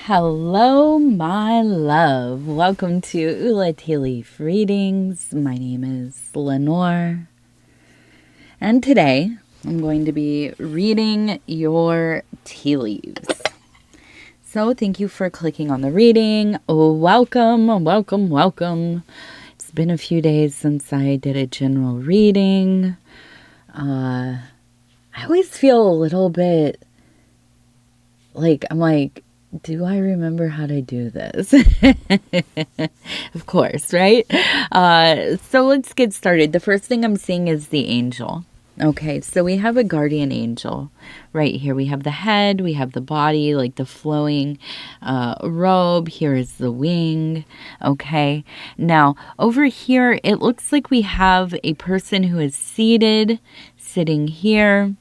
Hello, my love. Welcome to ulaofthetea leaf readings. My name is Lenore, and today I'm going to be reading your tea leaves. So thank you for clicking on the reading. Welcome, welcome, welcome. It's been a few days since I did a general reading. I always feel a little bit like do I remember how to do this? Of course, right? So let's get started. The first thing I'm seeing is the angel. Okay, so we have a guardian angel right here. We have the head, we have the body, like the flowing robe. Here is the wing. Okay, now over here, it looks like we have a person who is sitting here.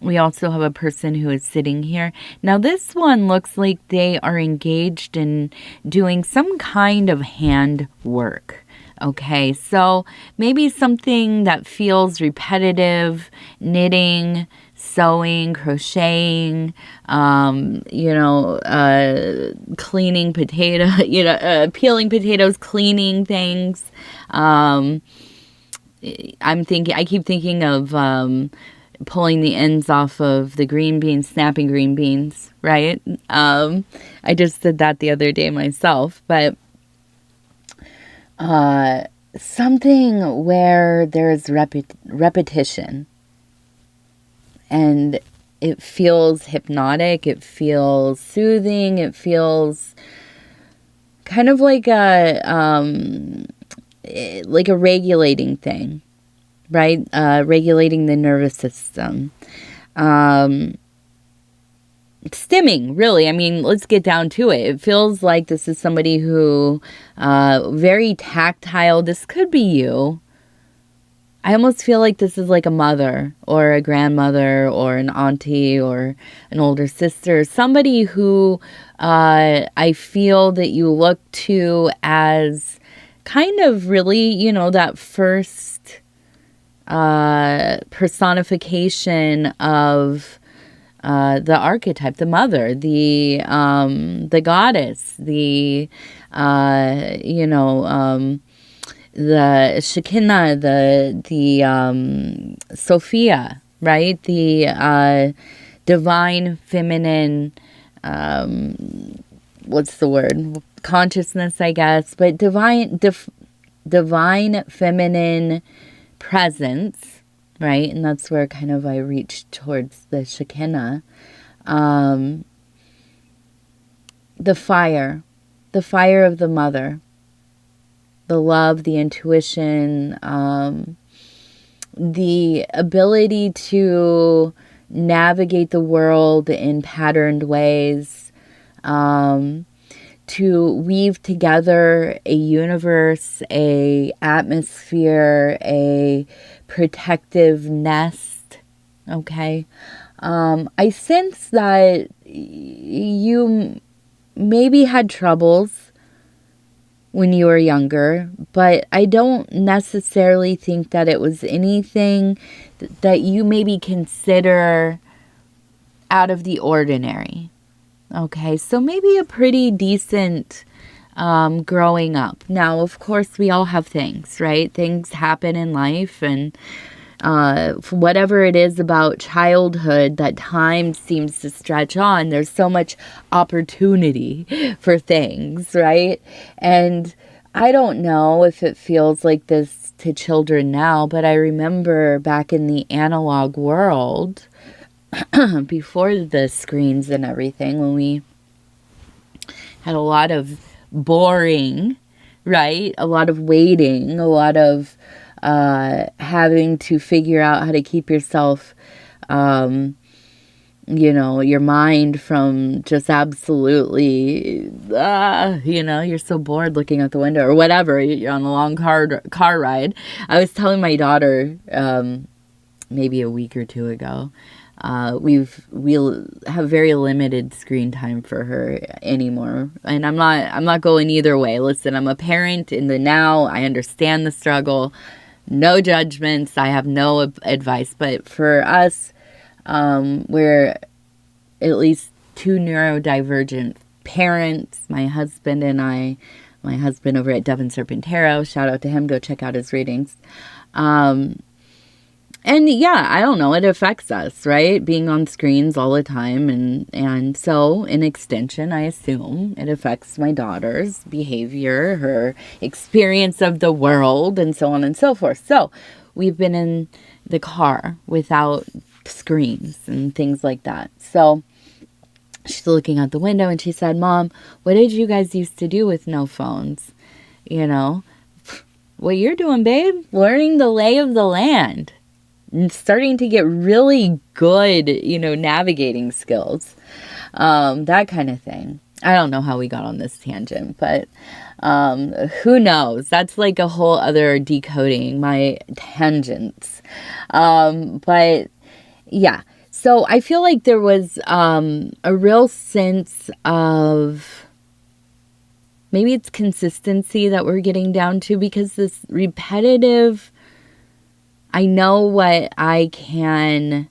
We also have a person who is sitting here. Now, this one looks like they are engaged in doing some kind of hand work. Okay, so maybe something that feels repetitive, knitting, sewing, crocheting, cleaning peeling potatoes, cleaning things. I keep thinking of pulling the ends off of the green beans, snapping green beans, right? I just did that the other day myself, but something where there's repetition and it feels hypnotic, it feels soothing, it feels kind of like a regulating thing. Right? Regulating the nervous system. Stimming, really. I mean, let's get down to it. It feels like this is somebody who, very tactile. This could be you. I almost feel like this is like a mother or a grandmother or an auntie or an older sister. Somebody who I feel that you look to as kind of really, that first personification of the archetype, the mother, the goddess, the Shekinah, the Sophia, right? The divine feminine, what's the word? Consciousness, I guess, but divine feminine presence, right? And that's where kind of I reach towards the Shekinah. The fire of the mother, the love, the intuition, the ability to navigate the world in patterned ways, to weave together a universe, a atmosphere, a protective nest. Okay. I sense that you maybe had troubles when you were younger, but I don't necessarily think that it was anything that you maybe consider out of the ordinary. Okay, so maybe a pretty decent growing up. Now, of course, we all have things, right? Things happen in life, and whatever it is about childhood that time seems to stretch on, there's so much opportunity for things, right? And I don't know if it feels like this to children now, but I remember back in the analog world, before the screens and everything, when we had a lot of boring, right? A lot of waiting, a lot of having to figure out how to keep yourself, your mind from just absolutely, you're so bored looking out the window or whatever. You're on a long car ride. I was telling my daughter maybe a week or two ago, we'll have very limited screen time for her anymore. And I'm not going either way. Listen, I'm a parent in the now. I understand the struggle. No judgments. I have no advice. But for us, we're at least two neurodivergent parents, my husband and I, my husband over at Devin Serpentero, shout out to him, go check out his readings. And yeah, I don't know, it affects us, right? Being on screens all the time. And so in extension, I assume it affects my daughter's behavior, her experience of the world, and so on and so forth. So we've been in the car without screens and things like that. So she's looking out the window and she said, Mom, what did you guys used to do with no phones? You know, what you're doing, babe, learning the lay of the land. Starting to get really good, navigating skills, that kind of thing. I don't know how we got on this tangent, but who knows? That's like a whole other decoding my tangents. But yeah, so I feel like there was a real sense of maybe it's consistency that we're getting down to, because this repetitive, I know what I can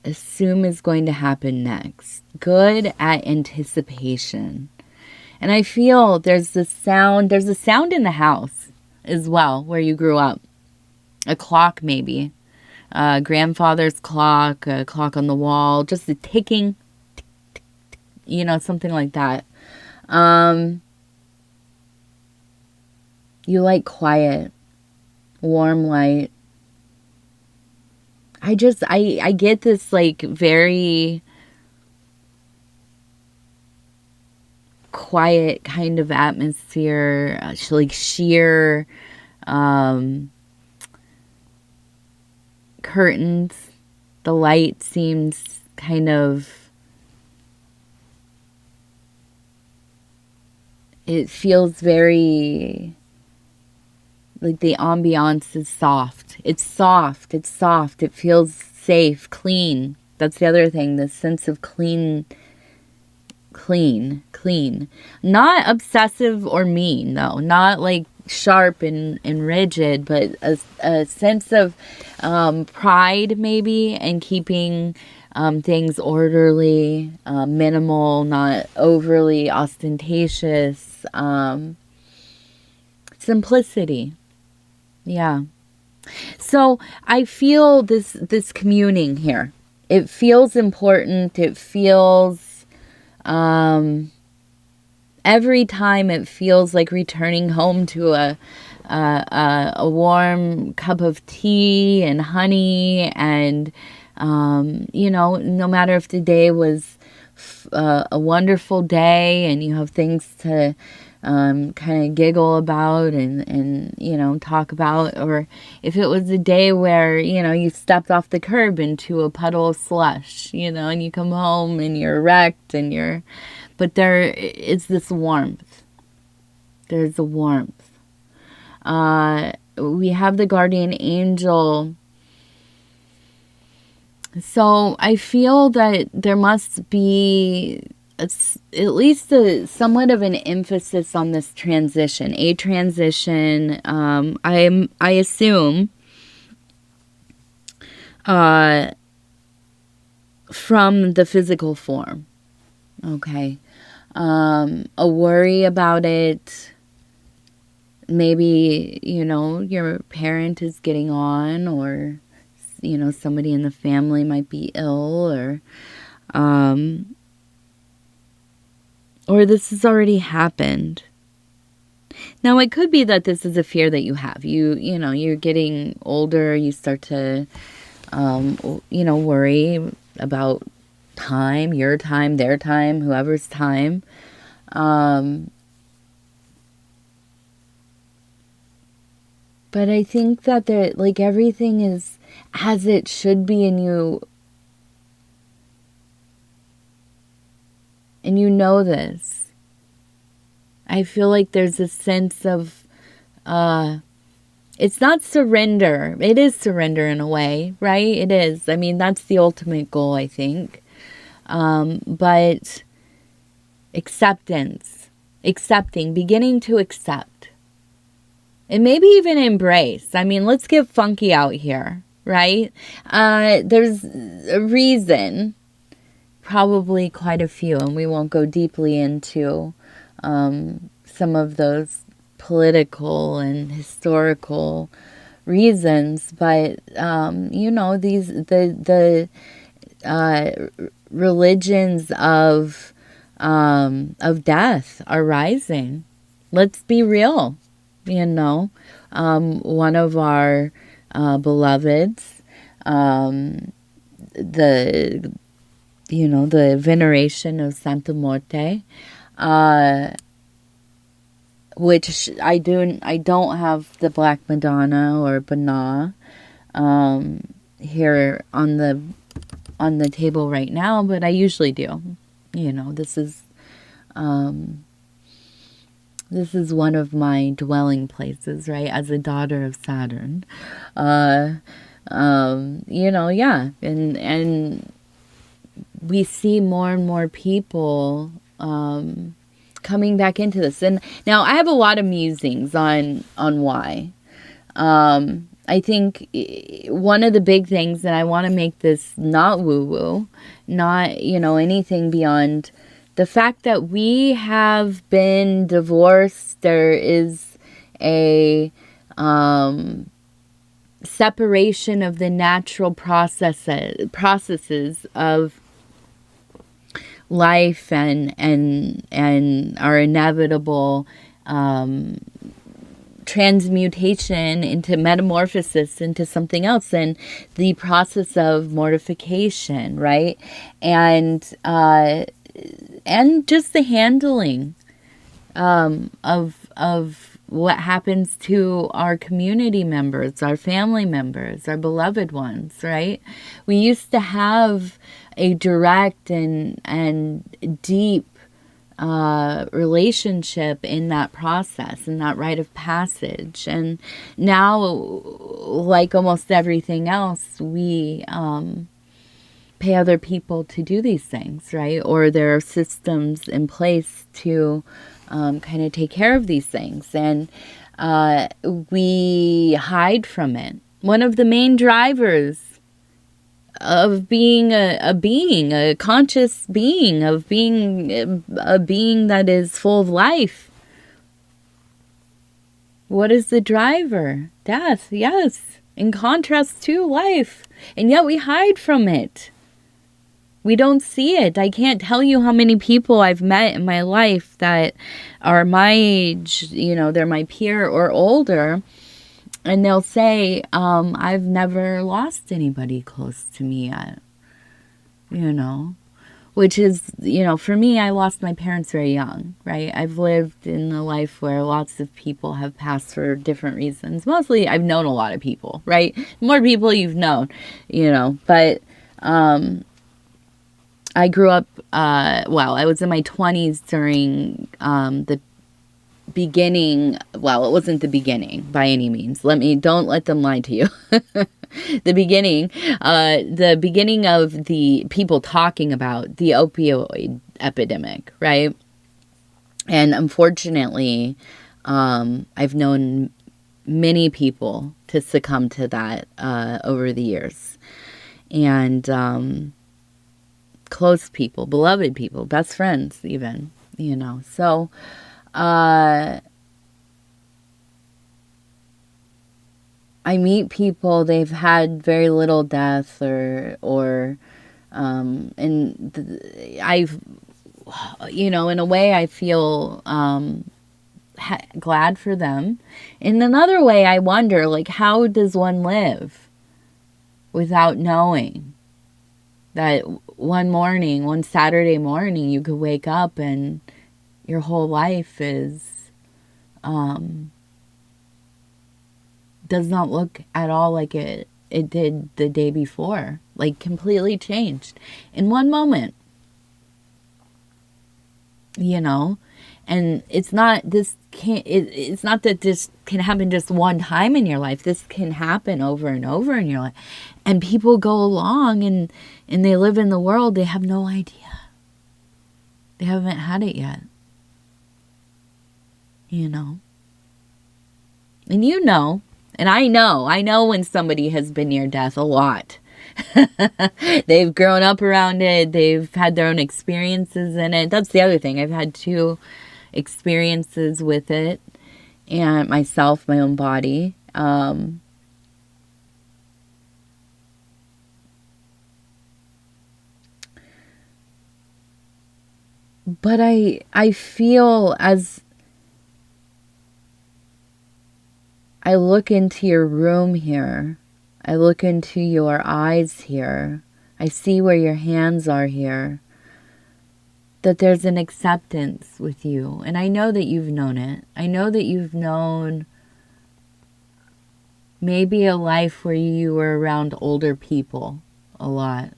assume is going to happen next. Good at anticipation. And I feel there's a sound in the house as well where you grew up. A clock maybe. Grandfather's clock, a clock on the wall, just a ticking, tick, tick, tick, something like that. You like quiet. Warm light. I get this like very quiet kind of atmosphere, like sheer curtains. The light seems kind of, it feels very, like the ambiance is soft. It's soft. It's soft. It feels safe, clean. That's the other thing. This sense of clean. Not obsessive or mean, though. Not like sharp and rigid, but a sense of pride, maybe, and keeping things orderly, minimal, not overly ostentatious. Simplicity. Yeah. So I feel this communing here. It feels important. It feels, every time it feels like returning home to a warm cup of tea and honey, and, no matter if the day was a wonderful day and you have things to kind of giggle about and talk about, or if it was a day where, you stepped off the curb into a puddle of slush, and you come home and you're wrecked but there is this warmth. There's a warmth. We have the guardian angel. So I feel that there must be at least somewhat of an emphasis on this transition. A transition, I assume, from the physical form. Okay. A worry about it. Maybe, your parent is getting on, or, somebody in the family might be ill, or this has already happened. Now, it could be that this is a fear that you have. You're getting older. You start to, worry about time, your time, their time, whoever's time. But I think that everything is as it should be, and you know this. I feel like there's a sense of, it's not surrender. It is surrender in a way, right? It is. I mean, that's the ultimate goal, I think. But accepting, beginning to accept. And maybe even embrace. I mean, let's get funky out here, right? There's a reason, probably quite a few, and we won't go deeply into some of those political and historical reasons, but the religions of death are rising. Let's be real. One of our beloveds, the veneration of Santa Morte, which I don't have the Black Madonna or Bana here on the table right now, but I usually do. This is one of my dwelling places, right? As a daughter of Saturn, and we see more and more people coming back into this. And now I have a lot of musings on why. I think one of the big things, and I want to make this not woo-woo, not, anything beyond the fact that we have been divorced. There is a separation of the natural processes of life and our inevitable transmutation into metamorphosis into something else, and the process of mortification, right? And just the handling of what happens to our community members, our family members, our beloved ones, right? We used to have a direct and deep relationship in that process, in that rite of passage. And now, like almost everything else, we pay other people to do these things, right? Or there are systems in place to kind of take care of these things. And we hide from it. One of the main drivers of being a conscious being, of being a being that is full of life. What is the driver? Death, yes, in contrast to life. And yet we hide from it. We don't see it. I can't tell you how many people I've met in my life that are my age, they're my peer or older, and they'll say, I've never lost anybody close to me yet, which is, for me, I lost my parents very young, right? I've lived in a life where lots of people have passed for different reasons. Mostly I've known a lot of people, right? The more people you've known, but I grew up, I was in my 20s during the beginning. Well, it wasn't the beginning by any means. Don't let them lie to you. The beginning of the people talking about the opioid epidemic, right? And unfortunately, I've known many people to succumb to that over the years. And close people, beloved people, best friends even, So I meet people, they've had very little death I've, in a way I feel glad for them. In another way, I wonder, how does one live without knowing that one Saturday morning, you could wake up and your whole life does not look at all like it did the day before, completely changed in one moment, and it's not that this can happen just one time in your life. This can happen over and over in your life, and people go along and they live in the world. They have no idea. They haven't had it yet. And and I know when somebody has been near death a lot. They've grown up around it. They've had their own experiences in it. That's the other thing. I've had 2 experiences with it, and myself, my own body. But I feel as I look into your room here, I look into your eyes here, I see where your hands are here, that there's an acceptance with you. And I know that you've known it. I know that you've known maybe a life where you were around older people a lot,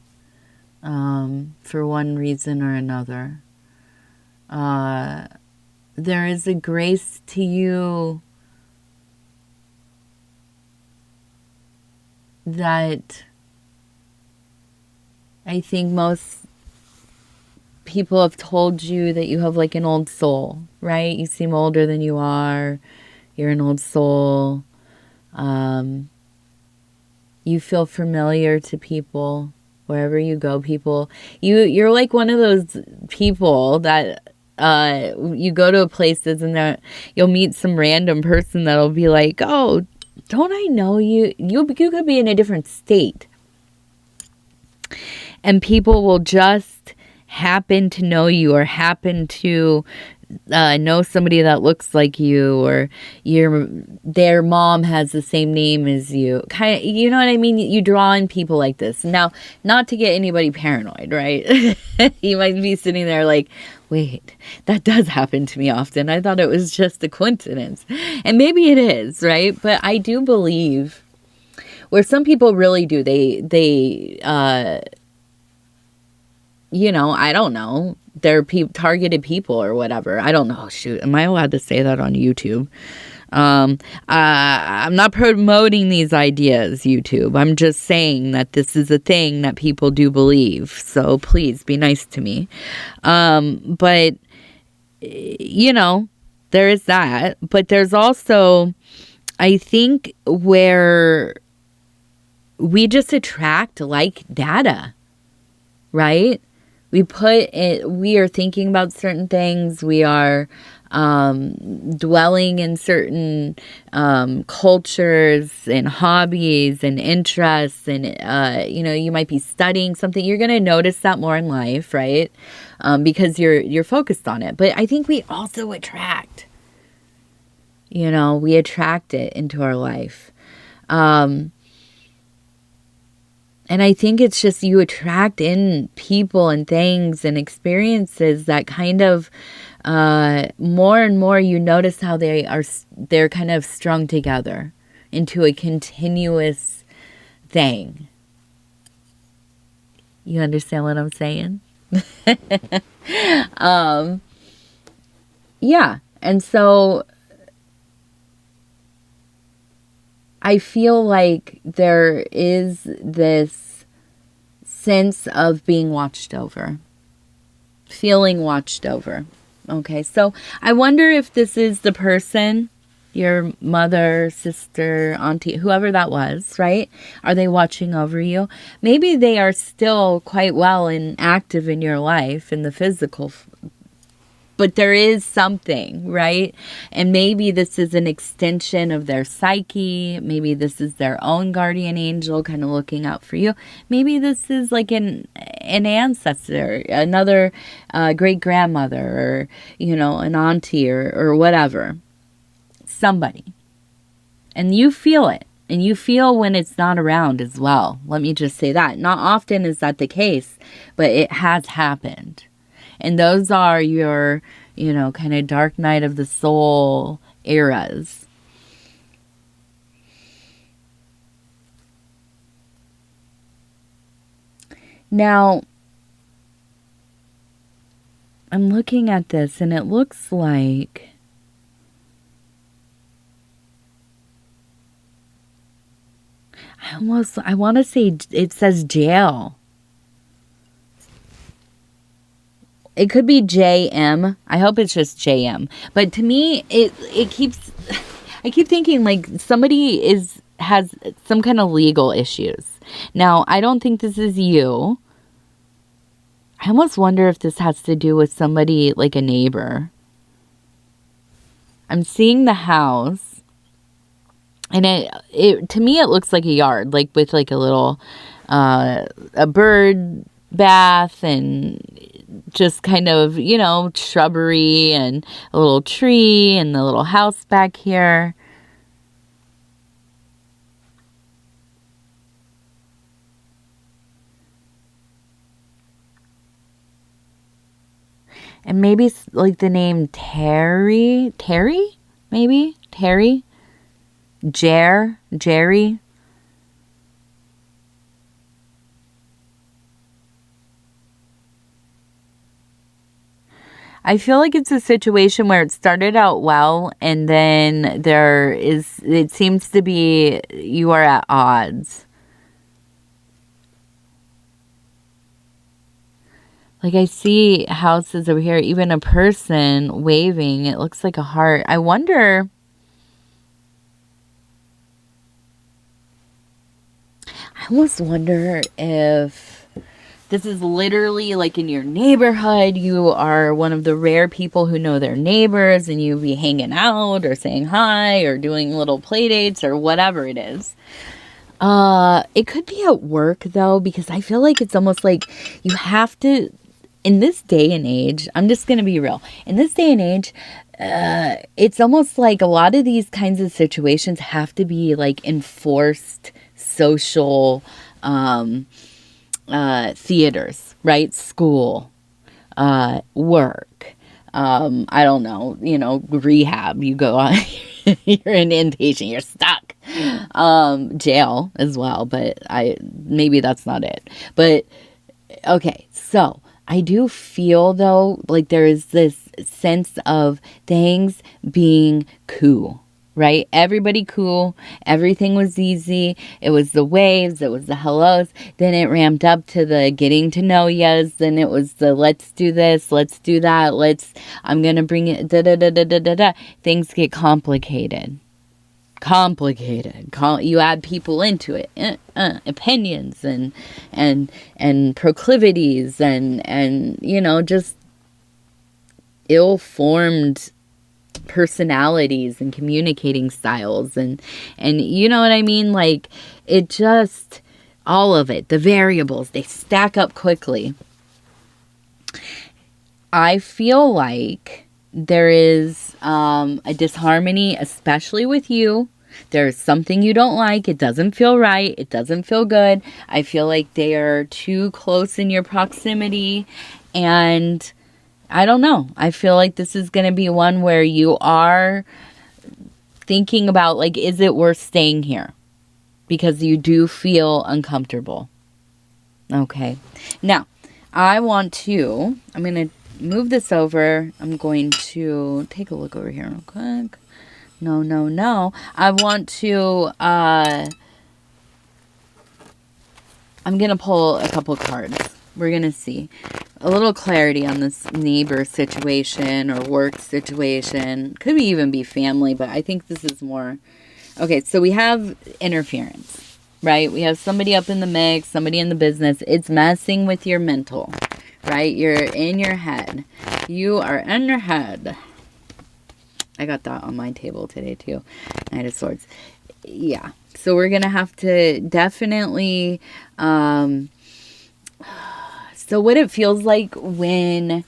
for one reason or another. There is a grace to you that I think most people have told you, that you have like an old soul, right? You seem older than you are. You're an old soul. You feel familiar to people wherever you go. You're like one of those people that you go to places and you'll meet some random person that'll be like, oh, don't I know you? You could be in a different state. And people will just happen to know you, or happen to know somebody that looks like you, or their mom has the same name as you. Kind of, you know what I mean? You draw in people like this. Now, not to get anybody paranoid, right? You might be sitting there like, wait, that does happen to me often. I thought it was just a coincidence. And maybe it is, right? But I do believe where some people really do, they I don't know, they're targeted people or whatever. I don't know. Shoot, am I allowed to say that on YouTube? I'm not promoting these ideas, YouTube. I'm just saying that this is a thing that people do believe. So please be nice to me. But, there is that. But there's also, I think, where we just attract like data, right? We are thinking about certain things. We are dwelling in certain cultures and hobbies and interests. And, you might be studying something. You're going to notice that more in life, right? Because you're focused on it. But I think we also attract. We attract it into our life. And I think it's just you attract in people and things and experiences that kind of more and more you notice how they're kind of strung together into a continuous thing. You understand what I'm saying? Yeah. And so I feel like there is this sense of being watched over, feeling watched over. Okay, so I wonder if this is the person, your mother, sister, auntie, whoever that was, right? Are they watching over you? Maybe they are still quite well and active in your life in the physical, but there is something, right? And maybe this is an extension of their psyche. Maybe this is their own guardian angel kind of looking out for you. Maybe this is like an ancestor, another great-grandmother, or, an auntie or whatever. Somebody. And you feel it. And you feel when it's not around as well. Let me just say that. Not often is that the case, but it has happened. And those are your, kind of dark night of the soul eras. Now, I'm looking at this and it looks like I want to say it says jail. It could be JM. I hope it's just JM. But to me, I keep thinking like somebody has some kind of legal issues. Now, I don't think this is you. I almost wonder if this has to do with somebody like a neighbor. I'm seeing the house, and it to me it looks like a yard, like with like a little a bird bath and just kind of, you know, shrubbery and a little tree and the little house back here. And maybe like the name Terry, maybe Terry, Jerry. I feel like it's a situation where it started out well, and then it seems to be you are at odds. Like I see houses over here, even a person waving. It looks like a heart. I almost wonder if this is literally like in your neighborhood. You are one of the rare people who know their neighbors, and you be hanging out or saying hi or doing little play dates or whatever it is. It could be at work though, because I feel like it's almost like you have to, in this day and age, I'm just going to be real. In this day and age, it's almost like a lot of these kinds of situations have to be like enforced social theaters, right? School, work, I don't know, you know, rehab. You go on, you're an inpatient, you're stuck. Jail as well, but maybe that's not it. But okay, so I do feel though like there is this sense of things being cool, right? Everybody cool. Everything was easy. It was the waves. It was the hellos. Then it ramped up to the getting to know yas. Then it was the let's do this, let's do that. I'm going to bring it, da-da-da-da-da-da-da. Things get complicated. You add people into it, opinions and proclivities and you know, just ill-formed personalities and communicating styles and you know what I mean? Like it just, all of it, the variables, they stack up quickly. I feel like there is a disharmony, especially with you. There's something you don't like. It doesn't feel right. It doesn't feel good. I feel like they are too close in your proximity. And I don't know. I feel like this is going to be one where you are thinking about, like, is it worth staying here? Because you do feel uncomfortable. Okay. Now, I'm going to move this over. I'm going to take a look over here real quick. No. I want to, I'm going to pull a couple cards. We're going to see a little clarity on this neighbor situation or work situation. Could even be family, but I think this is more. Okay, so we have interference, right? We have somebody up in the mix, somebody in the business. It's messing with your mental, right? You're in your head. You are in your head. I got that on my table today too. Knight of Swords. Yeah. So we're going to have to definitely, so what it feels like when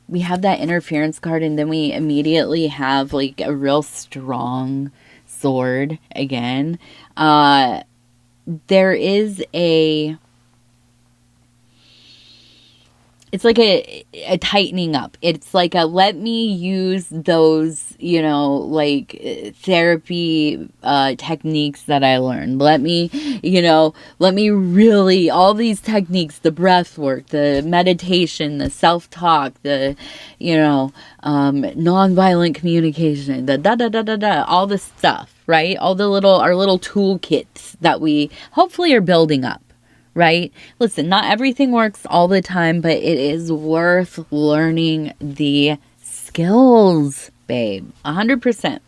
we have that interference card and then we immediately have like a real strong sword again, there is it's like a tightening up. It's like a, let me use those, you know, like therapy techniques that I learned. Let me really, all these techniques, the breath work, the meditation, the self-talk, the, you know, nonviolent communication, the all the stuff, right? All the our little toolkits that we hopefully are building up. Right? Listen, not everything works all the time, but it is worth learning the skills, babe. 100%.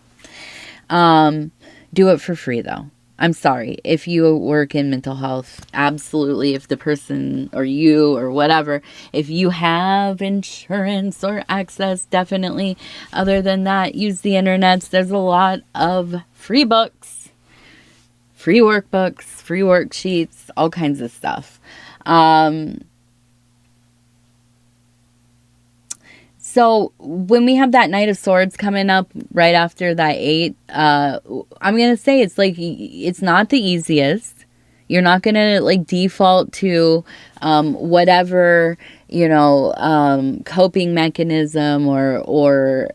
Do it for free, though. I'm sorry. If you work in mental health, absolutely. If the person or you or whatever, if you have insurance or access, definitely. Other than that, use the internet. There's a lot of free books, free workbooks, free worksheets, all kinds of stuff. So when we have that Knight of Swords coming up right after that 8, I'm going to say it's not the easiest. You're not going to like default to whatever, coping mechanism or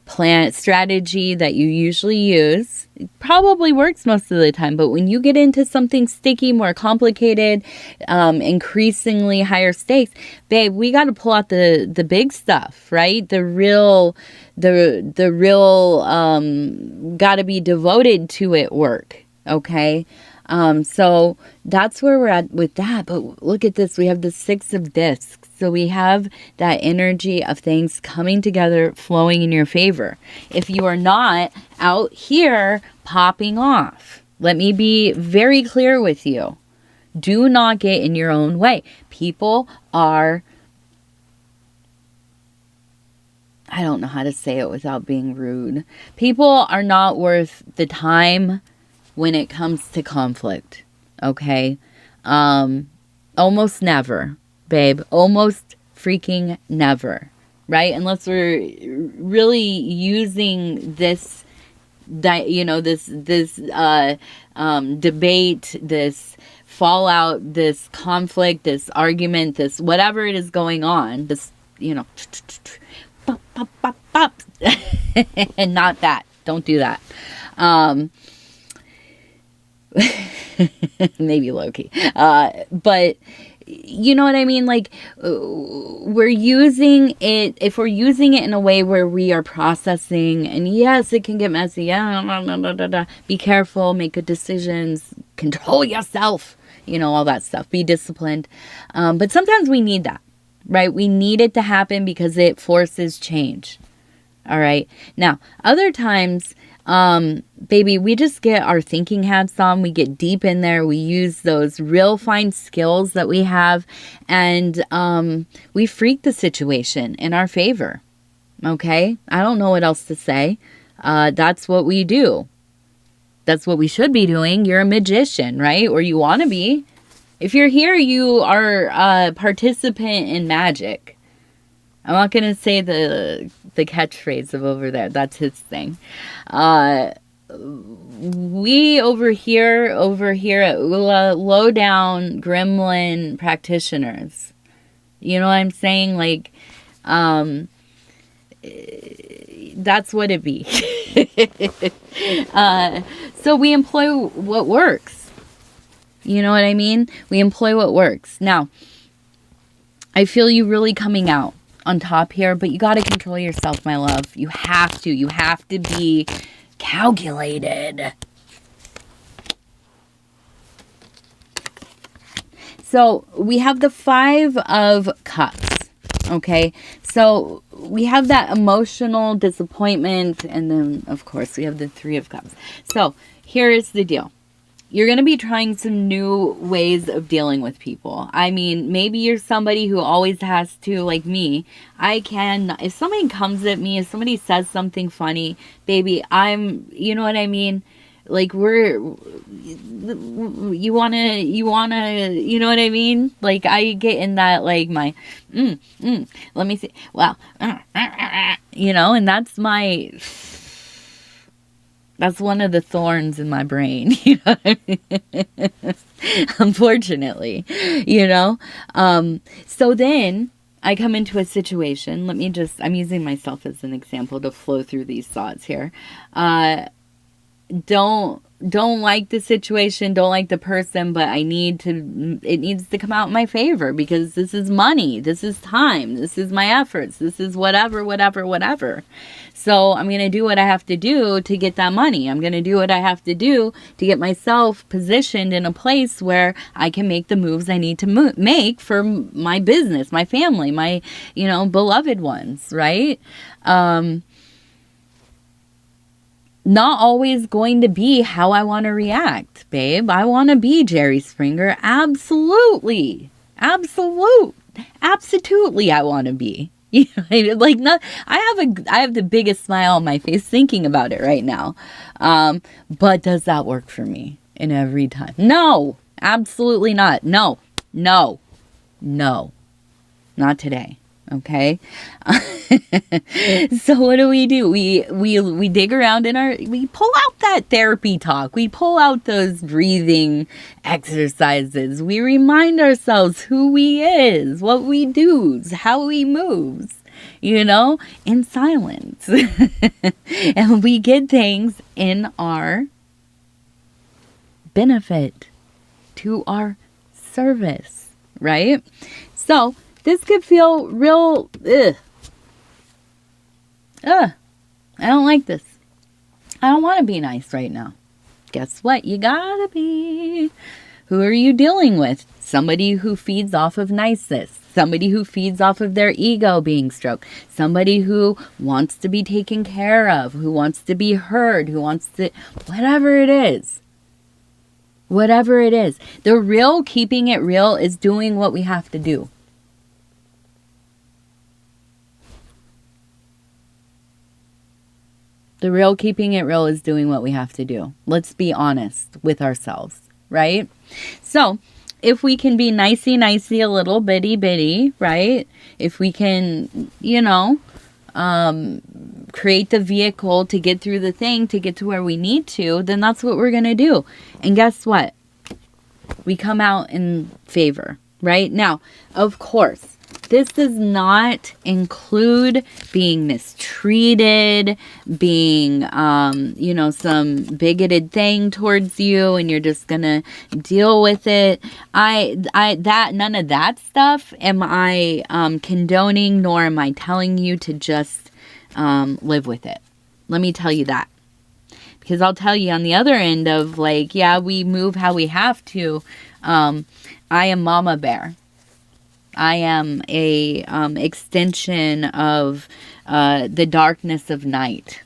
plan strategy that you usually use. It probably works most of the time, but when you get into something sticky, more complicated, increasingly higher stakes, babe, we got to pull out the big stuff, right? The real got to be devoted to it work, okay? So that's where we're at with that. But look at this. We have the 6 of discs. So we have that energy of things coming together, flowing in your favor. If you are not out here popping off, let me be very clear with you. Do not get in your own way. People are, I don't know how to say it without being rude. People are not worth the time when it comes to conflict, okay? Almost never, babe. Almost freaking never, right? Unless we're really using this, this debate, this fallout, this conflict, this argument, this whatever it is going on, this, pop, pop, pop, pop. And not that. Don't do that. Maybe low-key. But you know what I mean? Like, we're using it, if we're using it in a way where we are processing, and yes, it can get messy. Yeah, be careful, make good decisions, control yourself, all that stuff. Be disciplined. But sometimes we need that, right? We need it to happen because it forces change. All right. Now, other times, baby, we just get our thinking hats on. We get deep in there. We use those real fine skills that we have, and we freak the situation in our favor. Okay? I don't know what else to say. That's what we do. That's what we should be doing. You're a magician, right? Or you want to be. If you're here, you are a participant in magic. I'm not going to say the catchphrase of over there. That's his thing. We over here at Ula, low down gremlin practitioners. You know what I'm saying? Like, that's what it be. So we employ what works. You know what I mean? We employ what works. Now, I feel you really coming out on top here, but you got to control yourself, my love. You have to be calculated. So we have the 5 of Cups. Okay, so we have that emotional disappointment, and then of course we have the 3 of Cups. So here's the deal. You're going to be trying some new ways of dealing with people. I mean, maybe you're somebody who always has to, like me, if somebody comes at me, if somebody says something funny, baby, you know what I mean? Like, you wanna, you know what I mean? Like, I get in that, like, my, let me see, wow, and that's one of the thorns in my brain, you know what I mean? Unfortunately, So then I come into a situation. I'm using myself as an example to flow through these thoughts here. Don't like the situation, don't like the person, but it needs to come out in my favor because this is money, this is time, this is my efforts, this is whatever. So I'm going to do what I have to do to get that money. I'm going to do what I have to do to get myself positioned in a place where I can make the moves I need to make for my business, my family, my, beloved ones, right? not always going to be how I want to react, babe. I want to be Jerry Springer. Absolutely. Absolutely I want to be. You know, like, not, I have the biggest smile on my face thinking about it right now. But does that work for me in every time? No, absolutely not. No, not today. Okay. So what do? We dig around we pull out that therapy talk. We pull out those breathing exercises. We remind ourselves who we is, what we do's, how we moves, you know, in silence. And we get things in our benefit, to our service, right? So this could feel real, I don't like this. I don't want to be nice right now. Guess what? You gotta be. Who are you dealing with? Somebody who feeds off of niceness. Somebody who feeds off of their ego being stroked. Somebody who wants to be taken care of, who wants to be heard, who wants to, whatever it is. Whatever it is. The real keeping it real is doing what we have to do. The real keeping it real is doing what we have to do. Let's be honest with ourselves, right? So, if we can be nicey, a little bitty, right? If we can, you know, create the vehicle to get through the thing, to get to where we need to, then that's what we're going to do. And guess what? We come out in favor, right? Now, of course, this does not include being mistreated, being, you know, some bigoted thing towards you and you're just going to deal with it. None of that stuff am I condoning, nor am I telling you to just live with it. Let me tell you that. Because I'll tell you on the other end of like, yeah, we move how we have to. I am Mama Bear. I am a extension of the darkness of night.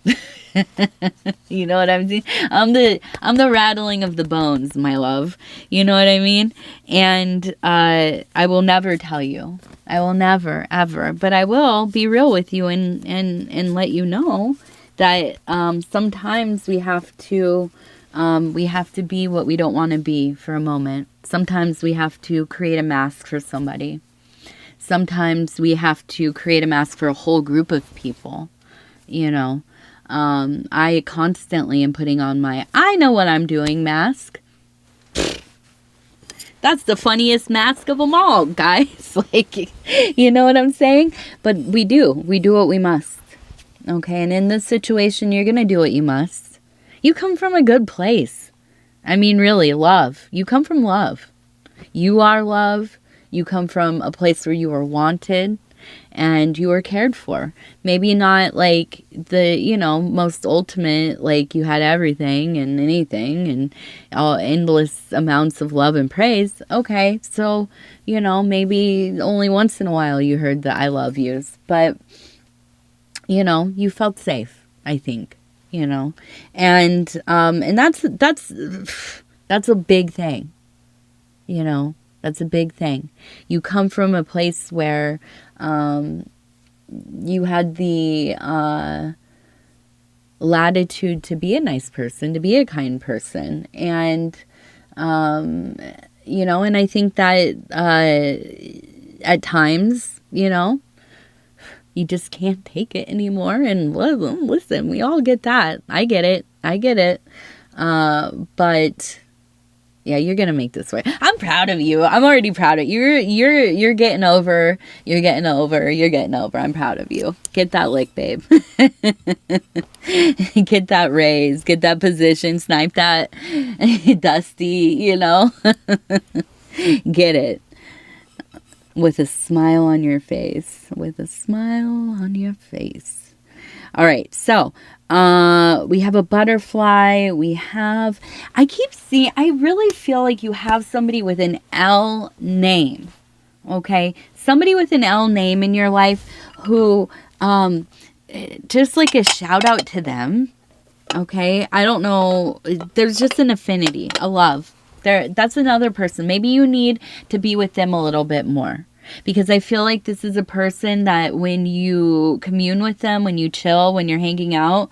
You know what I'm saying? I'm the rattling of the bones, my love. You know what I mean? And I will never tell you. I will never, ever. But I will be real with you and let you know that sometimes we have to be what we don't want to be for a moment. Sometimes we have to create a mask for somebody. Sometimes we have to create a mask for a whole group of people, you know. I constantly am putting on my I know what I'm doing mask. That's the funniest mask of them all, guys. Like, you know what I'm saying? But we do what we must. Okay, and in this situation, you're going to do what you must. You come from a good place. I mean, really, love. You come from love. You are love. You come from a place where you are wanted and you are cared for. Maybe not like the, you know, most ultimate, like you had everything and anything and all endless amounts of love and praise. Okay, so, you know, maybe only once in a while you heard the I love yous. But, you know, you felt safe, I think, you know. And that's a big thing, you know. That's a big thing. You come from a place where you had the latitude to be a nice person, to be a kind person. And, you know, and I think that at times, you know, you just can't take it anymore. And listen, we all get that. I get it. But yeah, you're going to make this work. I'm proud of you. I'm already proud of you. You're getting over. I'm proud of you. Get that lick, babe. Get that raise. Get that position. Snipe that Dusty, you know. Get it. With a smile on your face. All right, so we have a butterfly. I really feel like you have somebody with an L name, okay? Somebody with an L name in your life who, just like a shout out to them, Okay? I don't know. There's just an affinity, a love. That's another person. Maybe you need to be with them a little bit more. Because I feel like this is a person that when you commune with them, when you chill, when you're hanging out,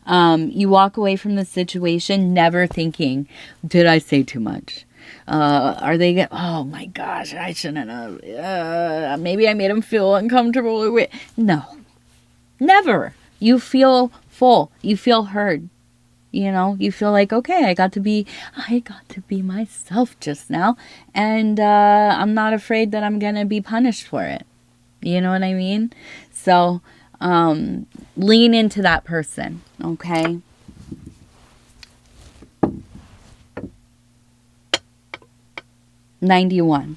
you walk away from the situation never thinking, did I say too much? Are they, oh my gosh, I shouldn't have, maybe I made them feel uncomfortable. No, never. You feel full. You feel heard. You know, you feel like, okay, I got to be myself just now. And I'm not afraid that I'm going to be punished for it. You know what I mean? So lean into that person, okay? $91.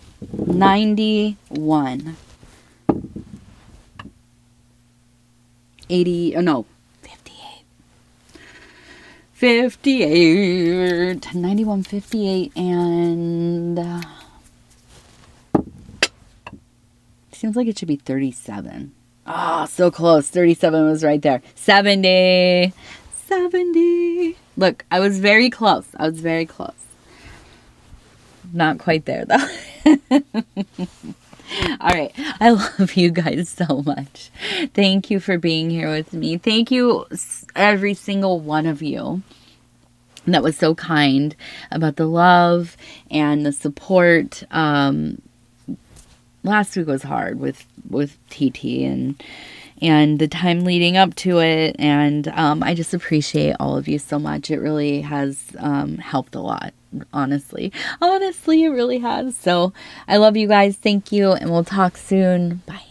80, oh no. 58, 91, 58, and seems like it should be 37. Ah, so close. 37 was right there. 70. Look, I was very close. Not quite there, though. All right. I love you guys so much. Thank you for being here with me. Thank you, every single one of you that was so kind about the love and the support. Last week was hard with TT and the time leading up to it. And I just appreciate all of you so much. It really has helped a lot. Honestly, it really has. So I love you guys. Thank you. And we'll talk soon. Bye.